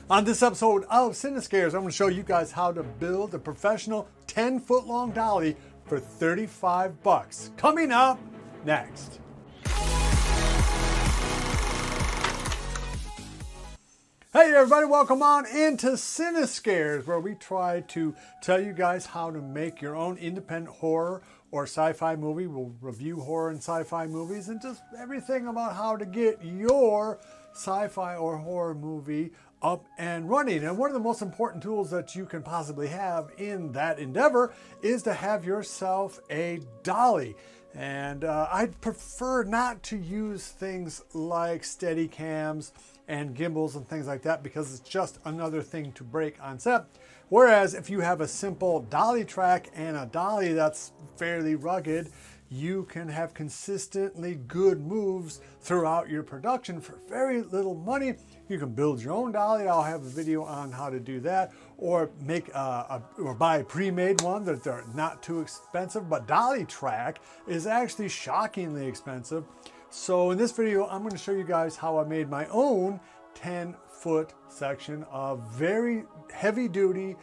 On this episode of Cinescares, I'm going to show you guys how to build a professional 10-foot long dolly for 35 bucks. Coming up next. Hey everybody, welcome on into Cinescares, where we try to tell you guys how to make your own independent horror or sci-fi movie. We'll review horror and sci-fi movies and just everything about how to get your sci-fi or horror movie up and running. And one of the most important tools that you can possibly have in that endeavor is to have yourself a dolly. And I'd prefer not to use things like Steadicams and gimbals and things like that, because it's just another thing to break on set. Whereas if you have a simple dolly track and a dolly that's fairly rugged, you can have consistently good moves throughout your production for very little money. You can build your own dolly. I'll have a video on how to do that, or make or buy a pre-made one that they're not too expensive. But dolly track is actually shockingly expensive. So in this video, I'm going to show you guys how I made my own 10-foot section of very heavy duty,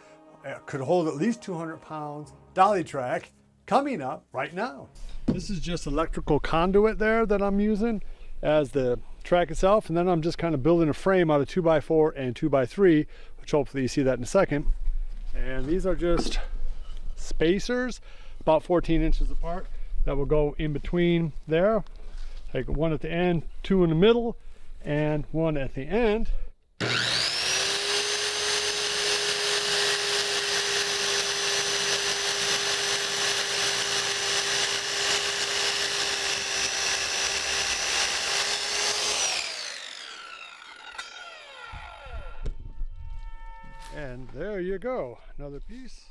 could hold at least 200 pounds dolly track, coming up right now. This is just electrical conduit there that I'm using as the track itself, and then I'm just kind of building a frame out of 2x4 and 2x3, which hopefully you see that in a second. And these are just spacers about 14 inches apart that will go in between there. Like one at the end, two in the middle, and one at the end. And there you go, another piece.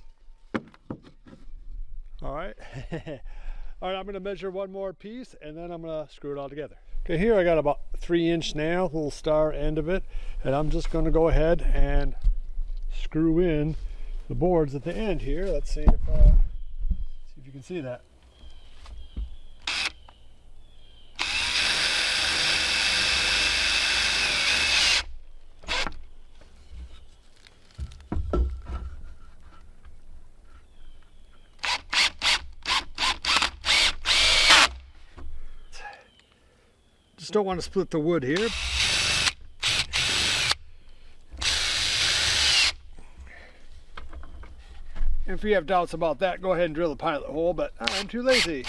All right. All right, I'm going to measure one more piece and then I'm going to screw it all together. Okay, here I got about 3-inch nail, little star end of it, and I'm just going to go ahead and screw in the boards at the end here. Let's see if you can see that. Just don't want to split the wood here. If you have doubts about that, go ahead and drill a pilot hole, but I'm too lazy.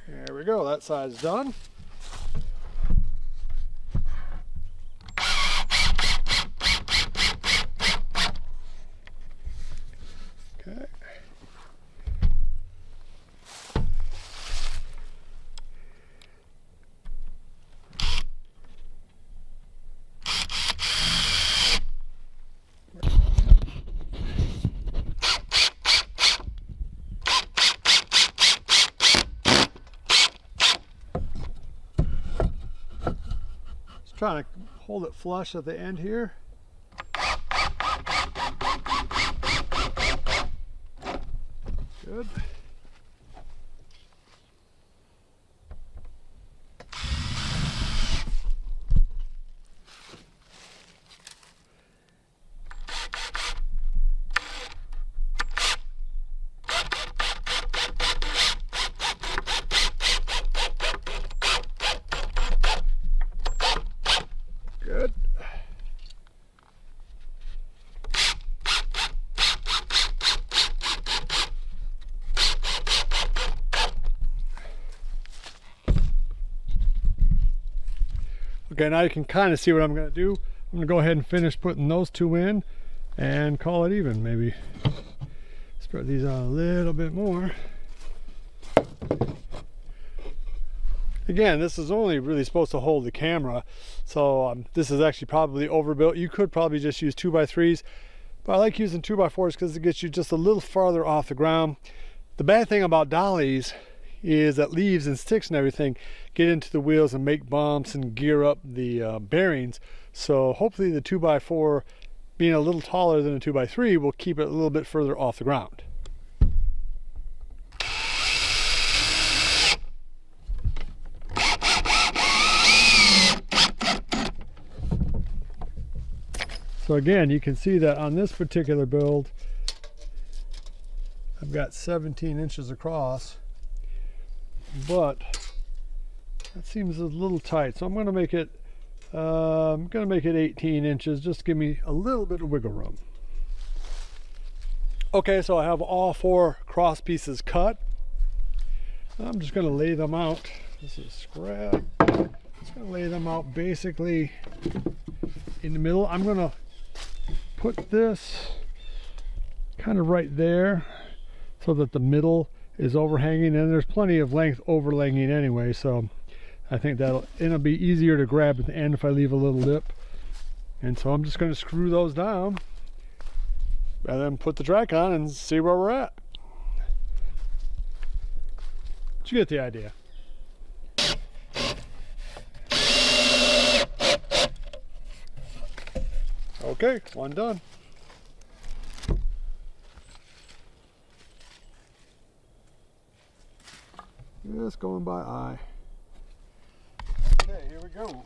There we go, that side's done. Okay. Just trying to hold it flush at the end here. Good. Good. Okay, now you can kind of see what I'm going to do. I'm going to go ahead and finish putting those two in and call it even. Maybe spread these out a little bit more. Again, this is only really supposed to hold the camera, so this is actually probably overbuilt. You could probably just use 2x3s, but I like using 2x4s because it gets you just a little farther off the ground. The bad thing about dollies is that leaves and sticks and everything get into the wheels and make bumps and gear up the bearings. So hopefully the 2x4 being a little taller than a 2x3 will keep it a little bit further off the ground. So again, you can see that on this particular build, I've got 17 inches across, but that seems a little tight. So I'm going to make it, 18 inches, just to give me a little bit of wiggle room. Okay, so I have all 4 cross pieces cut. I'm just going to lay them out. This is scrap. Just going to lay them out basically in the middle. I'm going to put this kind of right there so that the middle is overhanging, and there's plenty of length overlaying anyway, so I think it'll be easier to grab at the end if I leave a little lip. And so I'm just going to screw those down and then put the track on and see where we're at. But you get the idea. Okay, one done. Just going by eye. Okay, here we go.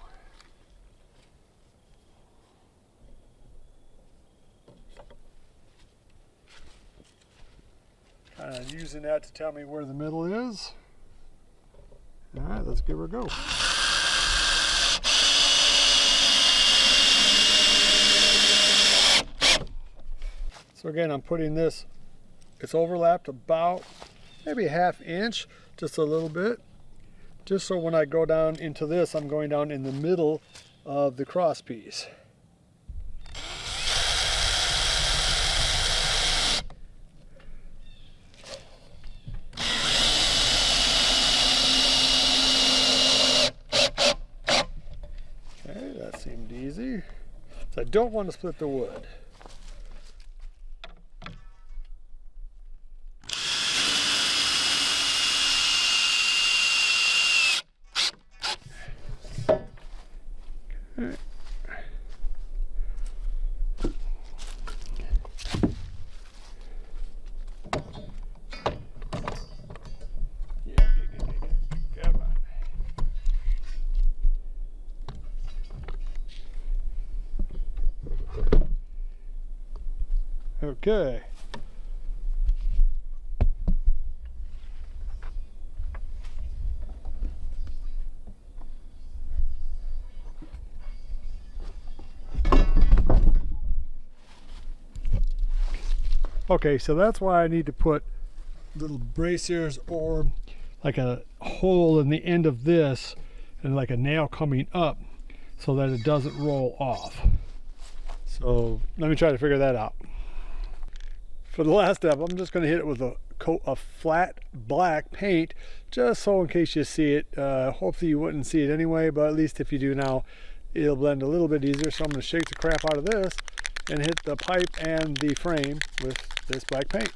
Kind of using that to tell me where the middle is. All right, let's give her a go. So again, I'm putting this, it's overlapped about maybe a ½ inch, just a little bit. Just so when I go down into this, I'm going down in the middle of the cross piece. Okay, that seemed easy. So I don't want to split the wood. Okay. Okay, so that's why I need to put little braziers or like a hole in the end of this and like a nail coming up so that it doesn't roll off. So let me try to figure that out. For the last step, I'm just going to hit it with a coat of flat black paint, just so in case you see it. Hopefully you wouldn't see it anyway, but at least if you do now, it'll blend a little bit easier. So I'm going to shake the crap out of this and hit the pipe and the frame with this black paint.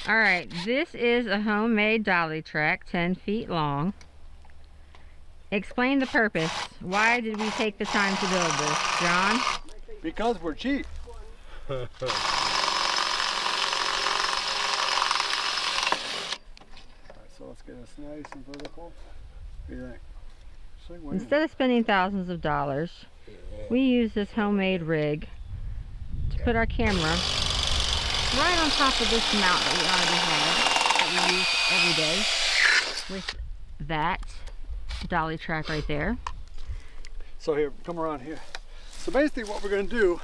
All right, this is a homemade dolly track, 10 feet long. Explain the purpose. Why did we take the time to build this, John? Because we're cheap. Alright, so let's get this nice and vertical. What do you think? Instead of spending thousands of dollars, we use this homemade rig to put our camera right on top of this mount that we already have, that we use every day, with that dolly track right there. So here, come around here. So basically what we're going to do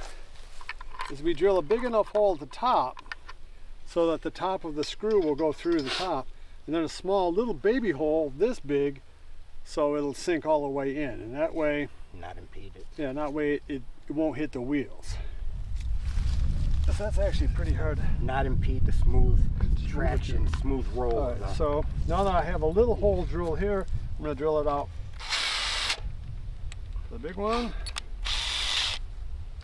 is we drill a big enough hole at the top so that the top of the screw will go through the top, and then a small little baby hole this big so it'll sink all the way in, and that way not impede it. Yeah, that way it won't hit the wheels. So that's actually pretty hard. Not impede the smooth traction, smooth roll. All right, so now that I have a little hole drill here, I'm going to drill it out. The big one.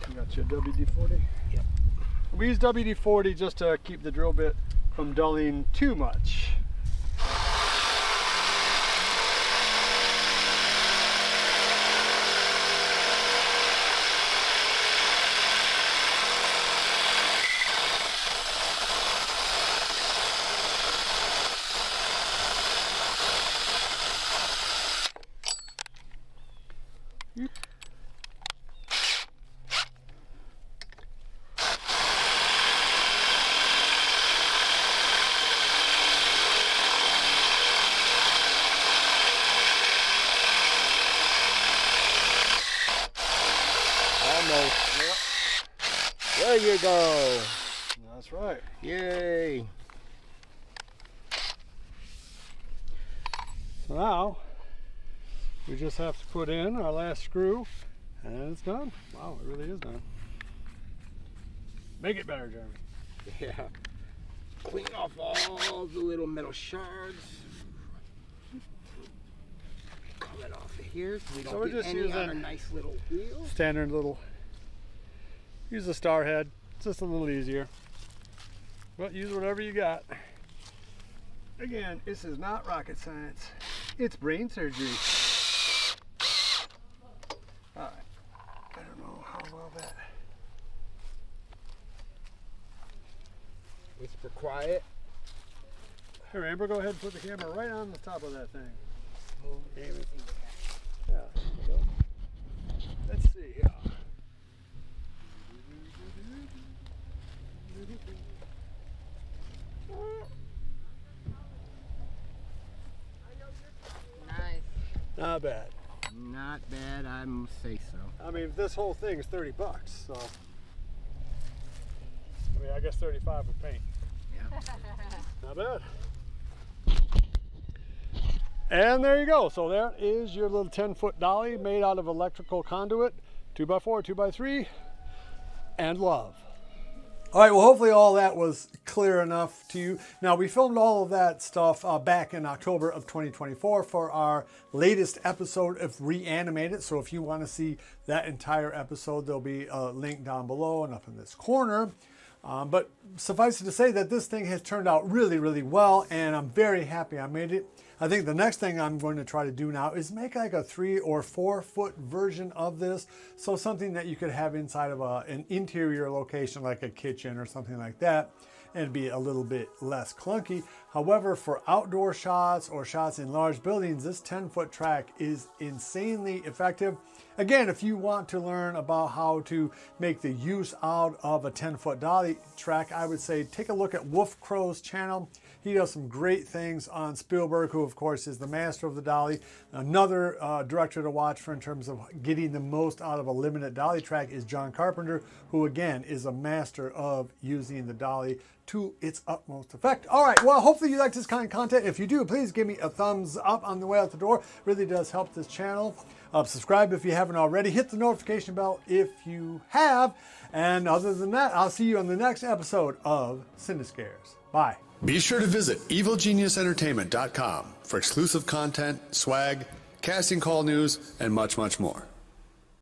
You got your WD-40? Yep. We use WD-40 just to keep the drill bit from dulling too much. you go. That's right. Yay. So now we just have to put in our last screw and it's done. Wow, it really is done. Make it better, Jeremy. Yeah. Clean off all the little metal shards. Coming off of here so we don't we're get just any using on a nice little wheel. Standard little, use a star head. It's just a little easier. But use whatever you got. Again, this is not rocket science. It's brain surgery. Alright. I don't know how well that. Whisper quiet. Here, Amber, go ahead and put the camera right on the top of that thing. Aim Aim it. it. Yeah, there you go. Let's see here. Nice. Not bad. Not bad, I must say so. I mean, this whole thing is $30, so. I mean, I guess 35 with paint. Yeah. Not bad. And there you go. So there is your little 10-foot dolly made out of electrical conduit, 2x4, 2x3, and love. All right, well, hopefully all that was clear enough to you. Now, we filmed all of that stuff back in October of 2024 for our latest episode of Reanimated. So if you want to see that entire episode, there'll be a link down below and up in this corner. But suffice it to say that this thing has turned out really, really well, and I'm very happy I made it. I think the next thing I'm going to try to do now is make like a 3 or 4 foot version of this. So something that you could have inside of an interior location like a kitchen or something like that, and be a little bit less clunky. However, for outdoor shots or shots in large buildings, this 10-foot track is insanely effective. Again, if you want to learn about how to make the use out of a 10-foot dolly track, I would say take a look at Wolf Crow's channel. He does some great things on Spielberg, who of course is the master of the dolly. Another director to watch for in terms of getting the most out of a limited dolly track is John Carpenter, who again is a master of using the dolly to its utmost effect. All right, well, hopefully you like this kind of content. If you do, please give me a thumbs up on the way out the door. It really does help this channel. Subscribe if you haven't already. Hit the notification bell if you have. And other than that, I'll see you on the next episode of Cinescares. Bye. Be sure to visit evilgeniusentertainment.com for exclusive content, swag, casting call news, and much, much more.